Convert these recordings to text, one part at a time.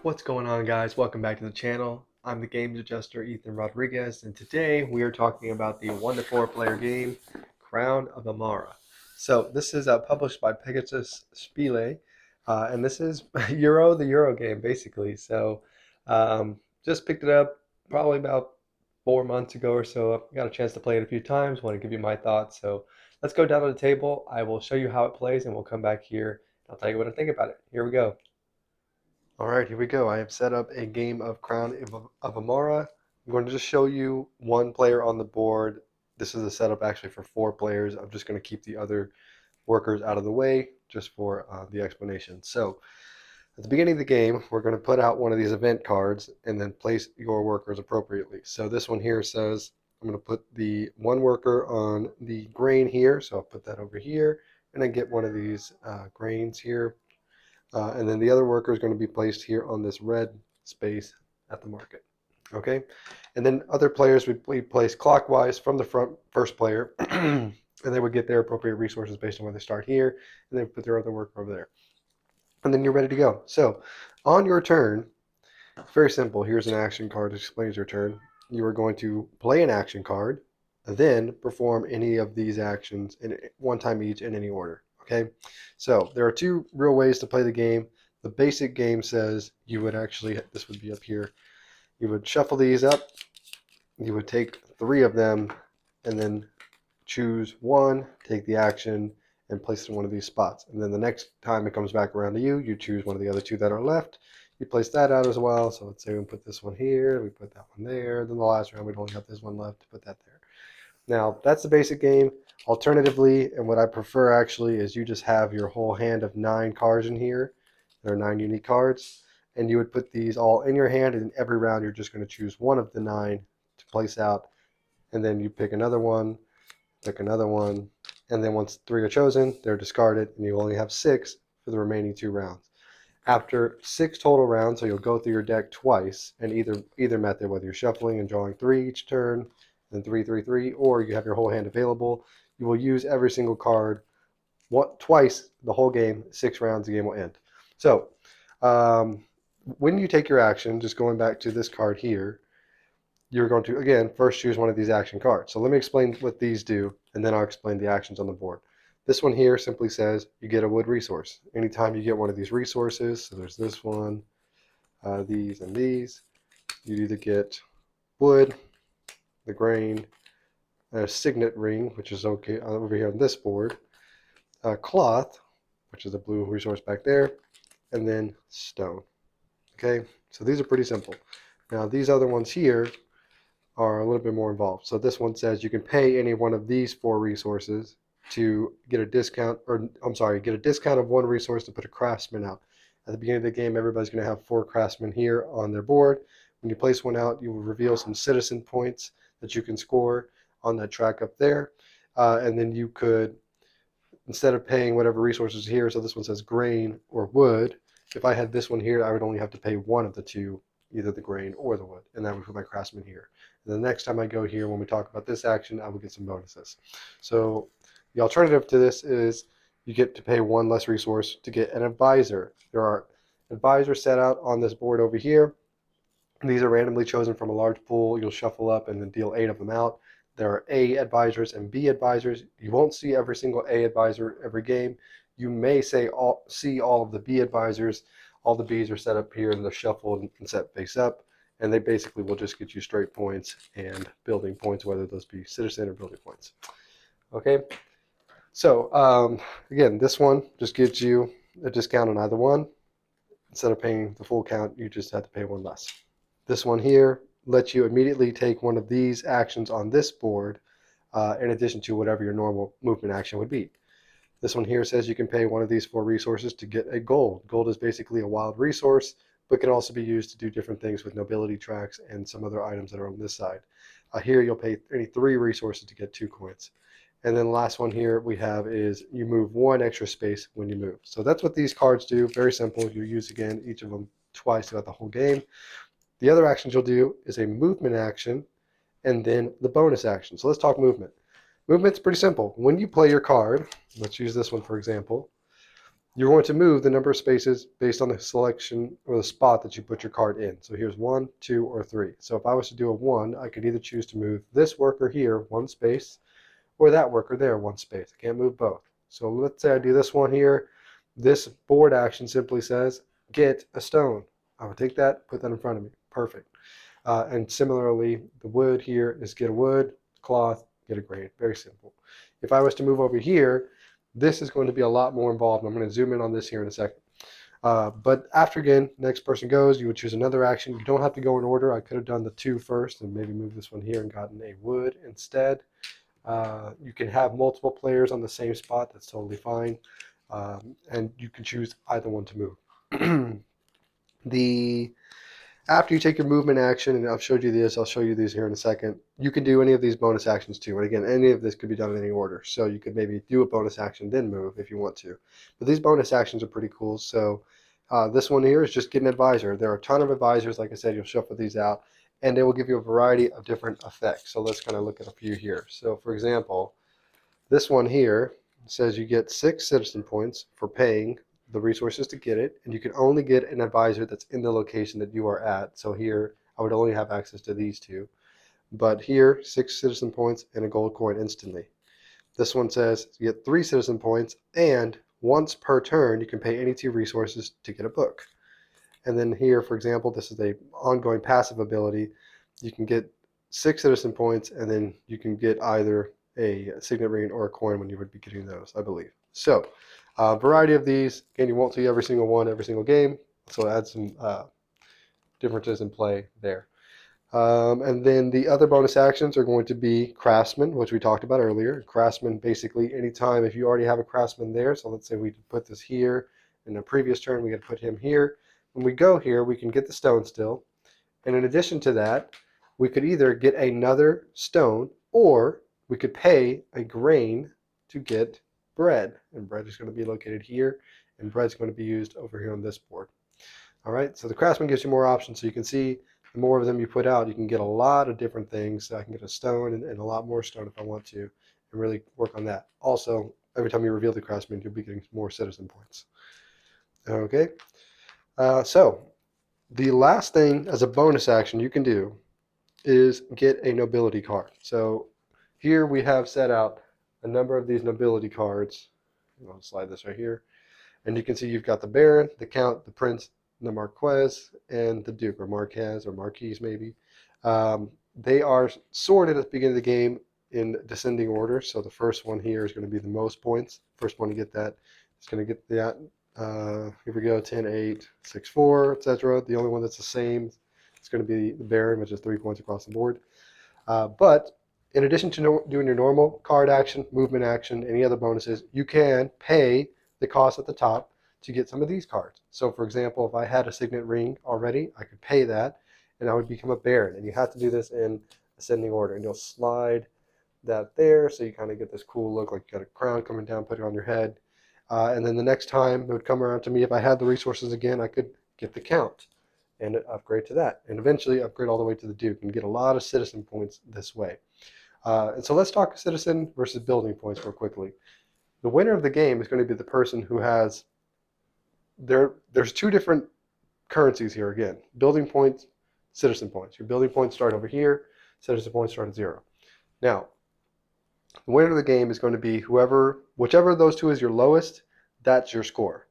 What's going on, guys? Welcome back to the channel. I'm the games adjuster Ethan Rodriguez, and today we are talking about the 1 to 4 player game Crown of Emara. So this is published by Pegasus Spiele, and this is the Euro game basically. So just picked it up probably about 4 months ago or so. I've got a chance to play it a few times. Want to give you my thoughts. So let's go down to the table. I will show you how it plays, and we'll come back here. I'll tell you what I think about it. Here we go. All right, here we go. I have set up a game of Crown of Emara. I'm going to just show you one player on the board. This is a setup actually for 4 players. I'm just going to keep the other workers out of the way just for the explanation. So at the beginning of the game, we're going to put out one of these event cards and then place your workers appropriately. So this one here says I'm going to put the one worker on the grain here. So I'll put that over here and then get one of these grains here. And then the other worker is going to be placed here on this red space at the market. Okay, and then other players would be placed clockwise from the first player, and they would get their appropriate resources based on where they start here, and they put their other worker over there. And then you're ready to go. So on your turn, it's very simple. Here's an action card that explains your turn. You are going to play an action card, then perform any of these actions in one time each in any order. Okay, so there are 2 real ways to play the game. The basic game says you would actually, this would be up here, you would shuffle these up, you would take 3 of them, and then choose one, take the action, and place it in one of these spots. And then the next time it comes back around to you, you choose one of the other 2 that are left, you place that out as well. So let's say we put this one here, we put that one there, then the last round we'd only have this one left to put that there. Now, that's the basic game. Alternatively, and what I prefer actually, is you just have your whole hand of 9 cards in here. There are 9 unique cards, and you would put these all in your hand, and every round you're just going to choose one of the 9 to place out, and then you pick another one, and then once 3 are chosen, they're discarded, and you only have 6 for the remaining 2 rounds. After 6 total rounds, so you'll go through your deck twice, and either method, whether you're shuffling and drawing 3 each turn, then 3, 3, 3, or you have your whole hand available, you will use every single card twice the whole game. 6 rounds, the game will end. So when you take your action, just going back to this card here, you're going to, again, first choose one of these action cards. So let me explain what these do, and then I'll explain the actions on the board. This one here simply says you get a wood resource. Anytime you get one of these resources, so there's this one, these, and these, you either get wood, the grain, a signet ring, which is okay over here on this board, cloth, which is a blue resource back there, and then stone. Okay, so these are pretty simple. Now these other ones here are a little bit more involved. So this one says you can pay any one of these 4 resources to get a discount, or I'm sorry, get a discount of 1 resource to put a craftsman out. At the beginning of the game, everybody's going to have 4 craftsmen here on their board. When you place one out, you will reveal some citizen points that you can score on that track up there. And then you could, instead of paying whatever resources here, so this one says grain or wood, if I had this one here, I would only have to pay one of the 2, either the grain or the wood, and that would put my craftsman here. And the next time I go here, when we talk about this action, I will get some bonuses. So the alternative to this is you get to pay 1 less resource to get an advisor. There are advisors set out on this board over here. These are randomly chosen from a large pool. You'll shuffle up and then deal 8 of them out. There are A advisors and B advisors. You won't see every single A advisor every game. You may see all of the B advisors. All the Bs are set up here and they're shuffled and set face up. And they basically will just get you straight points and building points, whether those be citizen or building points. Okay, so again, this one just gives you a discount on either one. Instead of paying the full count, you just have to pay 1 less. This one here lets you immediately take one of these actions on this board in addition to whatever your normal movement action would be. This one here says you can pay one of these 4 resources to get a gold. Gold is basically a wild resource, but can also be used to do different things with nobility tracks and some other items that are on this side. Here you'll pay any 3 resources to get 2 coins. And then the last one here we have is you move 1 extra space when you move. So that's what these cards do. Very simple. You use, again, each of them twice throughout the whole game. The other actions you'll do is a movement action and then the bonus action. So let's talk movement. Movement's pretty simple. When you play your card, let's use this one for example, you're going to move the number of spaces based on the selection or the spot that you put your card in. So here's 1, 2, or 3. So if I was to do a 1, I could either choose to move this worker here 1 space or that worker there 1 space. I can't move both. So let's say I do this one here. This board action simply says, get a stone. I would take that, put that in front of me. Perfect. And similarly, the wood here is get a wood, cloth, get a grain. Very simple. If I was to move over here, this is going to be a lot more involved. I'm going to zoom in on this here in a second. But after, again, next person goes, you would choose another action. You don't have to go in order. I could have done the 2 first and maybe moved this one here and gotten a wood instead. You can have multiple players on the same spot. That's totally fine. And you can choose either one to move. After you take your movement action, and I've showed you this, I'll show you these here in a second, you can do any of these bonus actions too. And again, any of this could be done in any order. So you could maybe do a bonus action, then move if you want to. But these bonus actions are pretty cool. So this one here is just get an advisor. There are a ton of advisors. Like I said, you'll shuffle these out, and they will give you a variety of different effects. So let's kind of look at a few here. So for example, this one here says you get 6 citizen points for paying the resources to get it, and you can only get an advisor that's in the location that you are at. So here I would only have access to these 2, but here 6 citizen points and a gold coin instantly. This one says you get 3 citizen points, and once per turn you can pay any 2 resources to get a book. And then here, for example, this is a ongoing passive ability. You can get 6 citizen points, and then you can get either a signet ring or a coin when you would be getting those, I believe. So variety of these. Again, you won't see every single one every single game, so add some differences in play there. And then the other bonus actions are going to be Craftsman, which we talked about earlier. Craftsman, basically anytime if you already have a Craftsman there, so let's say we put this here, in the previous turn we could put him here. When we go here, we can get the stone still, and in addition to that, we could either get another stone, or we could pay a grain to get bread, and bread is going to be located here, and bread's going to be used over here on this board. All right, so the Craftsman gives you more options, so you can see the more of them you put out, you can get a lot of different things. So I can get a stone and a lot more stone if I want to, and really work on that. Also, every time you reveal the Craftsman, you'll be getting more citizen points. Okay, so the last thing as a bonus action you can do is get a nobility card. So here we have set out a number of these nobility cards. I'll slide this right here. And you can see you've got the Baron, the Count, the Prince, the Marquess, and the Duke, or Marquez, or Marquise maybe. They are sorted at the beginning of the game in descending order. So the first one here is going to be the most points. First one to get that is going to get that. Here we go, 10, 8, 6, 4, etc. The only one that's the same is going to be the Baron, which is 3 points across the board. But in addition to doing your normal card action, movement action, any other bonuses, you can pay the cost at the top to get some of these cards. So for example, if I had a signet ring already, I could pay that and I would become a Baron. And you have to do this in ascending order, and you'll slide that there so you kind of get this cool look like you got a crown coming down, put it on your head. And then the next time it would come around to me, if I had the resources again, I could get the Count and upgrade to that, and eventually upgrade all the way to the Duke and get a lot of citizen points this way. And so let's talk citizen versus building points real quickly. The winner of the game is going to be the person who has, there's 2 different currencies here again, building points, citizen points. Your building points start over here, citizen points start at 0. Now, the winner of the game is going to be whichever of those 2 is your lowest, that's your score.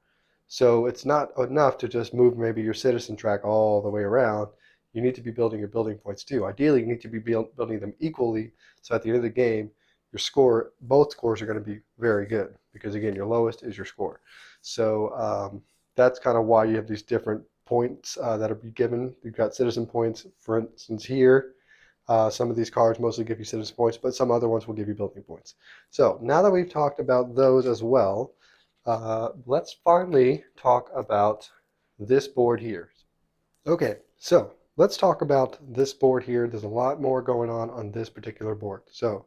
So it's not enough to just move maybe your citizen track all the way around. You need to be building your building points too. Ideally, you need to be building them equally, so at the end of the game, your score, both scores are going to be very good, because again, your lowest is your score. So that's kind of why you have these different points that are given. You've got citizen points, for instance, here. Some of these cards mostly give you citizen points, but some other ones will give you building points. So now that we've talked about those as well, let's finally talk about this board here. Okay, so let's talk about this board here. There's a lot more going on this particular board. So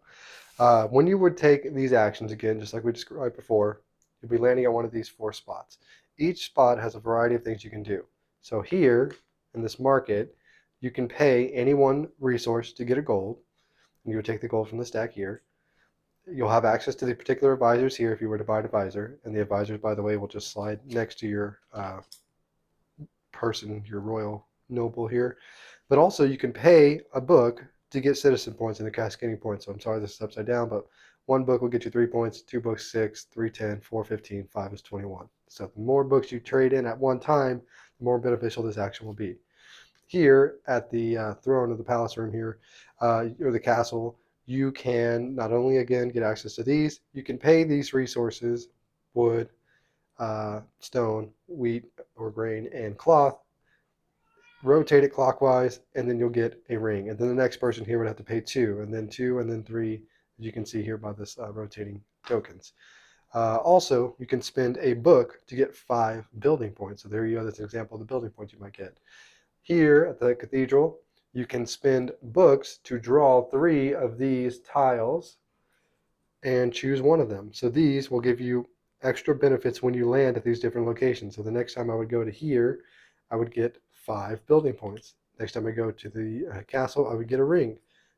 when you would take these actions, again, just like we described before, you'll be landing on one of these 4 spots. Each spot has a variety of things you can do. So here in this market, you can pay any one resource to get a gold, and you would take the gold from the stack here. You'll have access to the particular advisors here if you were to buy an advisor, and the advisors, by the way, will just slide next to your person, your royal noble here. But also, you can pay a book to get citizen points and the cascading points. So I'm sorry this is upside down, but one book will get you 3 points, two books 6, 3 10, 4 15, 5 is 21. So the more books you trade in at one time, the more beneficial this action will be. Here at the throne of the palace room here, or the castle, you can not only again get access to these, you can pay these resources, wood, stone, wheat or grain, and cloth, rotate it clockwise, and then you'll get a ring. And then the next person here would have to pay 2, and then 2, and then 3, as you can see here by this rotating tokens. Also, you can spend a book to get 5 building points. So there you go. That's an example of the building points you might get. Here at the cathedral, you can spend books to draw 3 of these tiles and choose one of them. So these will give you extra benefits when you land at these different locations. So the next time I would go to here, I would get 5 building points. Next time I go to the castle, I would get a ring.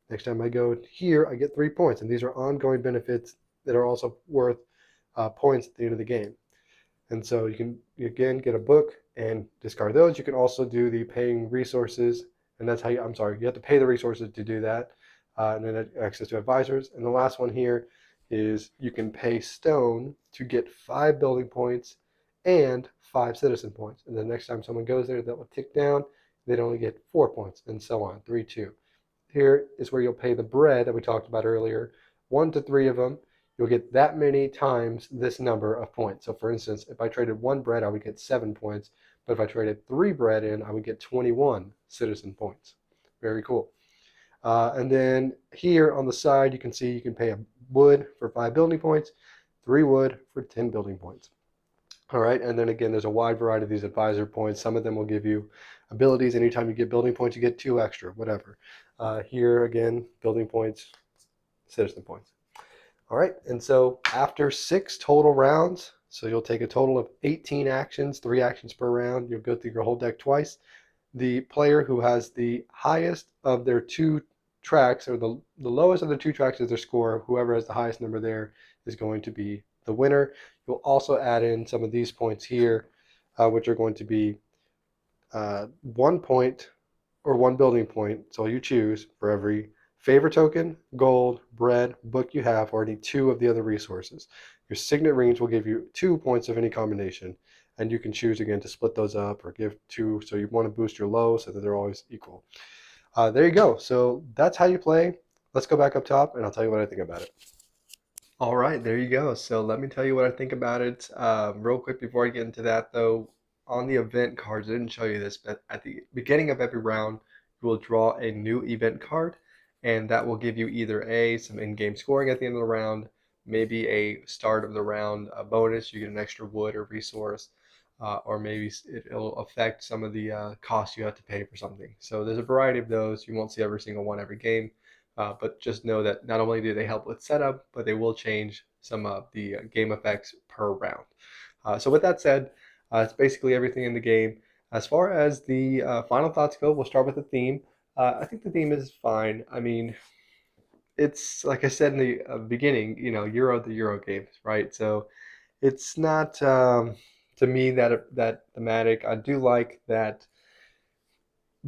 Next time I go here, I get 3 points. And these are ongoing benefits that are also worth points at the end of the game. And so you can, again, get a book and discard those. You can also do the paying resources, and that's how you, I'm sorry, you have to pay the resources to do that, and then access to advisors. And the last one here is you can pay stone to get 5 building points and 5 citizen points. And the next time someone goes there, that will tick down. They'd only get 4 points, and so on, 3, 2. Here is where you'll pay the bread that we talked about earlier, 1 to 3 of them. You'll get that many times this number of points. So for instance, if I traded 1 bread, I would get 7 points. But if I traded 3 bread in, I would get 21 citizen points. Very cool. And then here on the side, you can see you can pay a wood for 5 building points, 3 wood for 10 building points. All right, and then again, there's a wide variety of these advisor points. Some of them will give you abilities. Anytime you get building points, you get 2 extra, whatever. Here again, building points, citizen points. All right, and so after 6 total rounds, so you'll take a total of 18 actions, 3 actions per round. You'll go through your whole deck twice. The player who has the highest of their 2 tracks, or the lowest of the 2 tracks is their score. Whoever has the highest number there is going to be the winner. You'll also add in some of these points here, which are going to be 1 point or 1 building point. So you choose for every favor token, gold, bread, book you have, or any 2 of the other resources. Your signet rings will give you 2 points of any combination, and you can choose again to split those up or give 2. So you want to boost your low so that they're always equal. There you go. So that's how you play. Let's go back up top, and I'll tell you what I think about it. All right, there you go. So let me tell you what I think about it. Real quick before I get into that, though, on the event cards, I didn't show you this, but at the beginning of every round, you will draw a new event card, and that will give you either some in-game scoring at the end of the round, maybe a start of the round a bonus, you get an extra wood or resource, or maybe it'll affect some of the costs you have to pay for something. So there's a variety of those. You won't see every single one every game, but just know that not only do they help with setup, but they will change some of the game effects per round. So with that said, it's basically everything in the game. As far as the final thoughts go, we'll start with the theme. I think the theme is fine. I mean, it's like I said in the beginning, the Euro games, right? So it's not to me that thematic. I do like that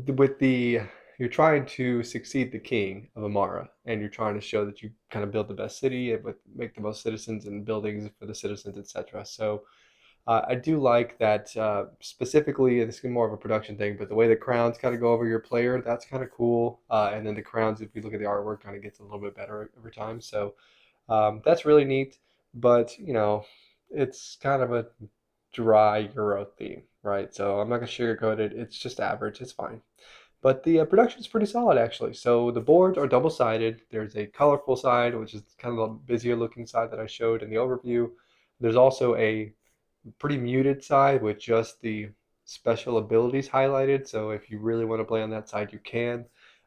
with you're trying to succeed the king of Amara, and you're trying to show that you kind of build the best city and make the most citizens and buildings for the citizens, etc. So I do like that specifically. This is more of a production thing, but the way the crowns kind of go over your player, that's kind of cool. And then the crowns, if you look at the artwork, kind of gets a little bit better over time. So that's really neat. But it's kind of a dry Euro theme, right? So I'm not gonna sugarcoat it. It's just average. It's fine. But the production is pretty solid, actually. So the boards are double-sided. There's a colorful side, which is kind of the busier looking side that I showed in the overview. There's also a pretty muted side with just the special abilities highlighted. So if you really want to play on that side, you can.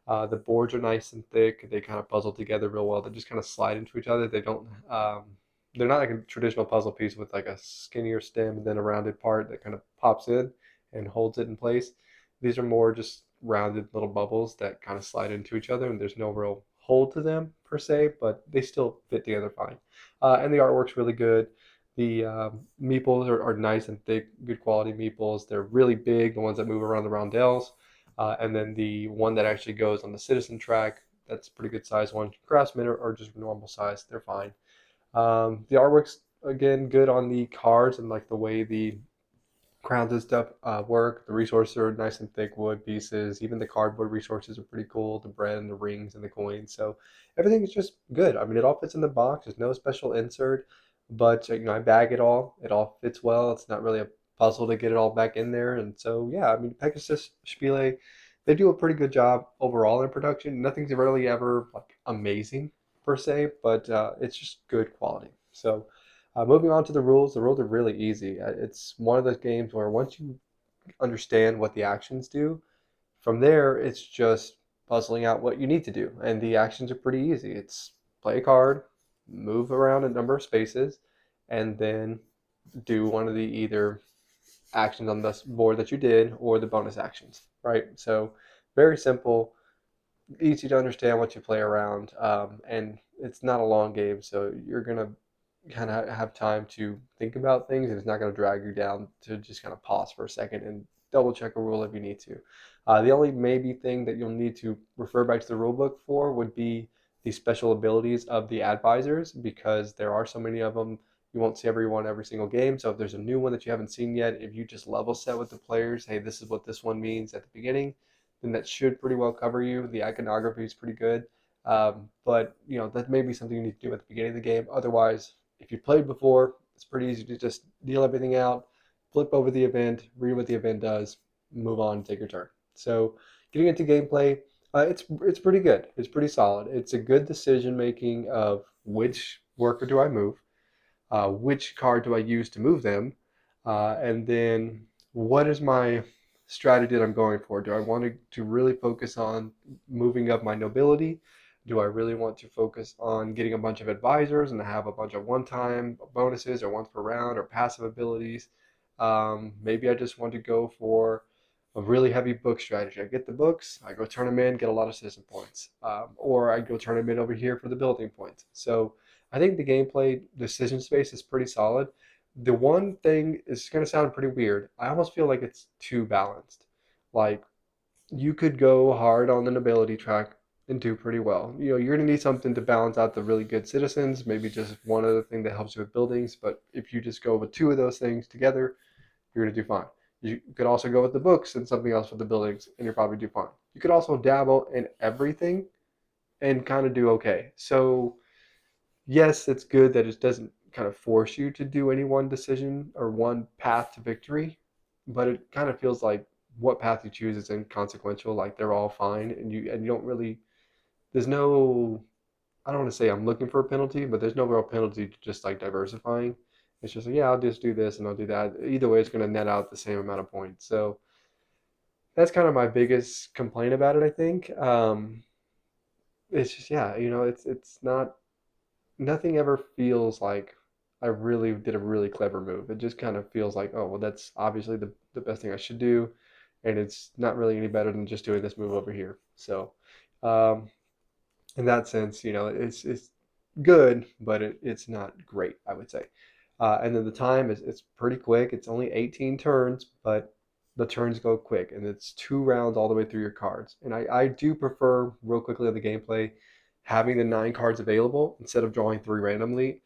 The boards are nice and thick. They kind of puzzle together real well. They just kind of slide into each other. They don't. They're not like a traditional puzzle piece with like a skinnier stem and then a rounded part that kind of pops in and holds it in place. These are more just rounded little bubbles that kind of slide into each other, and there's no real hold to them per se, but they still fit together fine. And the artwork's really good. The meeples are nice and thick, good quality meeples. They're really big, the ones that move around the roundels. And then the one that actually goes on the citizen track, that's a pretty good size one. Craftsmen are just normal size, they're fine. The artwork's again good on the cards and like the way the crowns and stuff work. The resources are nice and thick wood pieces. Even the cardboard resources are pretty cool. The bread and the rings and the coins. So everything is just good. I mean, it all fits in the box. There's no special insert, but I bag it all. It all fits well. It's not really a puzzle to get it all back in there. And so yeah, I mean, Pegasus Spiele, they do a pretty good job overall in production. Nothing's really ever like amazing per se, but it's just good quality. So. Moving on to the rules are really easy. It's one of those games where once you understand what the actions do, from there it's just puzzling out what you need to do. And the actions are pretty easy. It's play a card, move around a number of spaces, and then do one of the either actions on the board that you did or the bonus actions, right? So very simple, easy to understand what you play around, and it's not a long game, so you're gonna kind of have time to think about things, and it's not going to drag you down to just kind of pause for a second and double check a rule if you need to. The only maybe thing that you'll need to refer back to the rule book for would be the special abilities of the advisors, because there are so many of them. You won't see everyone every single game. So if there's a new one that you haven't seen yet, if you just level set with the players, hey, this is what this one means at the beginning, then that should pretty well cover you. The iconography is pretty good. But that may be something you need to do at the beginning of the game. Otherwise, if you played before, it's pretty easy to just deal everything out, flip over the event, read what the event does, move on, take your turn. So getting into gameplay, it's pretty good. It's pretty solid. It's a good decision making of which worker do I move, which card do I use to move them, and then what is my strategy that I'm going for? Do I want to really focus on moving up my nobility? Do I really want to focus on getting a bunch of advisors and have a bunch of one-time bonuses or once per round or passive abilities? Maybe I just want to go for a really heavy book strategy. I get the books, I go turn them in, get a lot of citizen points, or I go turn them in over here for the building points. So I think the gameplay decision space is pretty solid. The one thing is going to sound pretty weird. I almost feel like it's too balanced. Like you could go hard on the nobility track and do pretty well. You're going to need something to balance out the really good citizens, maybe just one other thing that helps you with buildings. But if you just go with two of those things together, you're going to do fine. You could also go with the books and something else with the buildings, and you'll probably do fine. You could also dabble in everything and kind of do okay. So yes, it's good that it doesn't kind of force you to do any one decision or one path to victory, but it kind of feels like what path you choose is inconsequential. Like they're all fine, and you don't really. There's no. I don't want to say I'm looking for a penalty, but there's no real penalty to just like diversifying. It's just like, yeah, I'll just do this and I'll do that. Either way, it's going to net out the same amount of points. So that's kind of my biggest complaint about it, I think. It's just, yeah, it's not nothing ever feels like I really did a really clever move. It just kind of feels like, oh, well, that's obviously the best thing I should do, and it's not really any better than just doing this move over here. So, um, in that sense, it's good, but it's not great, I would say. And then the time is it's pretty quick. It's only 18 turns, but the turns go quick, and it's 2 rounds all the way through your cards. And I do prefer, real quickly on the gameplay, having the 9 cards available instead of drawing 3 randomly,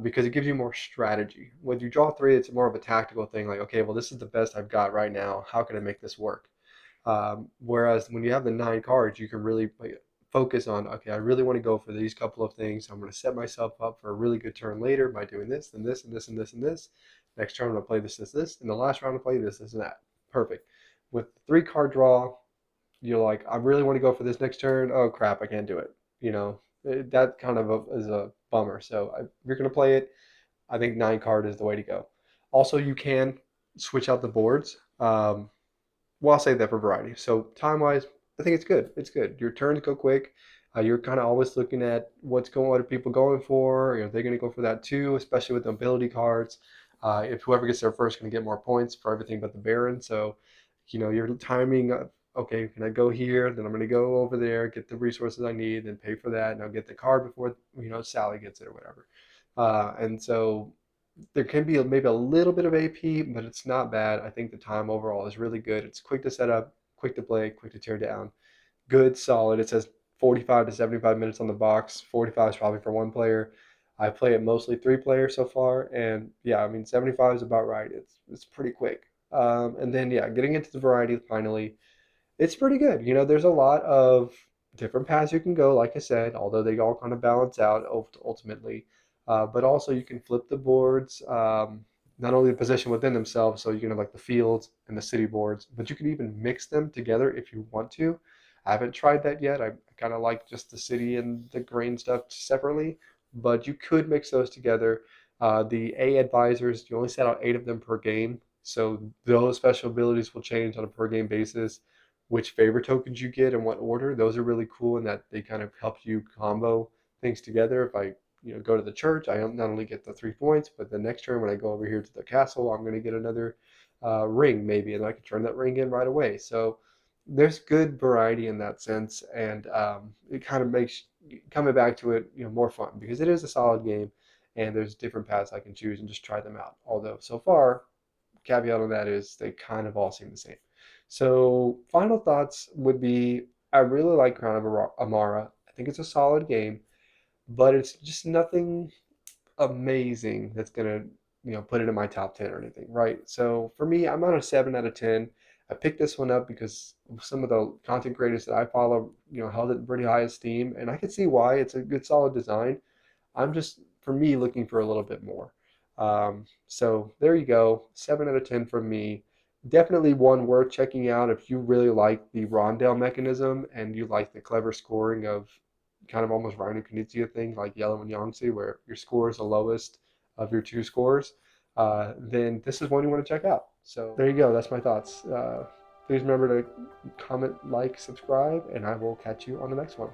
because it gives you more strategy. When you draw 3, it's more of a tactical thing, like, okay, well, this is the best I've got right now. How can I make this work? Whereas when you have the 9 cards, you can really focus on, okay, I really want to go for these couple of things. So I'm going to set myself up for a really good turn later by doing this and this and this and this and this. Next turn I'm going to play this, and the last round I'm going to play this and that. Perfect. With 3 card draw, you're like, I really want to go for this next turn. Oh crap, I can't do it. That kind of is a bummer. So if you're going to play it, I think 9 card is the way to go. Also, you can switch out the boards. Well, I'll save that for variety. So time wise, I think it's good. It's good. Your turns go quick. You're kind of always looking at what are people going for. They're going to go for that too, especially with the ability cards. If whoever gets there first is going to get more points for everything but the Baron. So, your timing okay, can I go here? Then I'm going to go over there, get the resources I need, then pay for that, and I'll get the card before Sally gets it or whatever. And so there can be maybe a little bit of AP, but it's not bad. I think the time overall is really good. It's quick to set up, quick to play, quick to tear down. Good, solid. It says 45 to 75 minutes on the box. 45 is probably for one player. I play it mostly three players so far, and yeah, I mean 75 is about right. It's pretty quick. And then yeah, getting into the variety finally, it's pretty good. There's a lot of different paths you can go, like I said, although they all kind of balance out ultimately. But also you can flip the boards, not only the position within themselves, so you can have like the fields and the city boards, but you can even mix them together if you want to. I haven't tried that yet. I kind of like just the city and the grain stuff separately, but you could mix those together. The A advisors, you only set out 8 of them per game, so those special abilities will change on a per game basis. Which favor tokens you get in what order, those are really cool in that they kind of help you combo things together. If I go to the church, I not only get the 3 points, but the next turn when I go over here to the castle, I'm going to get another ring maybe, and I can turn that ring in right away. So there's good variety in that sense, and it kind of makes coming back to it more fun because it is a solid game, and there's different paths I can choose and just try them out. Although so far, caveat on that is they kind of all seem the same. So final thoughts would be I really like Crown of Amara. I think it's a solid game, but it's just nothing amazing that's gonna put it in my top 10 or anything, right? So for me, I'm on a 7 out of 10. I picked this one up because some of the content creators that I follow held it in pretty high esteem, and I can see why. It's a good solid design. I'm just, for me, looking for a little bit more. So there you go, 7 out of 10 from me. Definitely one worth checking out if you really like the Rondell mechanism and you like the clever scoring of kind of almost Rhino Knizia thing like Yellow and Yangtze, where your score is the lowest of your 2 scores. Then this is one you want to check out. So there you go, that's my thoughts. Please remember to comment, like, subscribe, and I will catch you on the next one.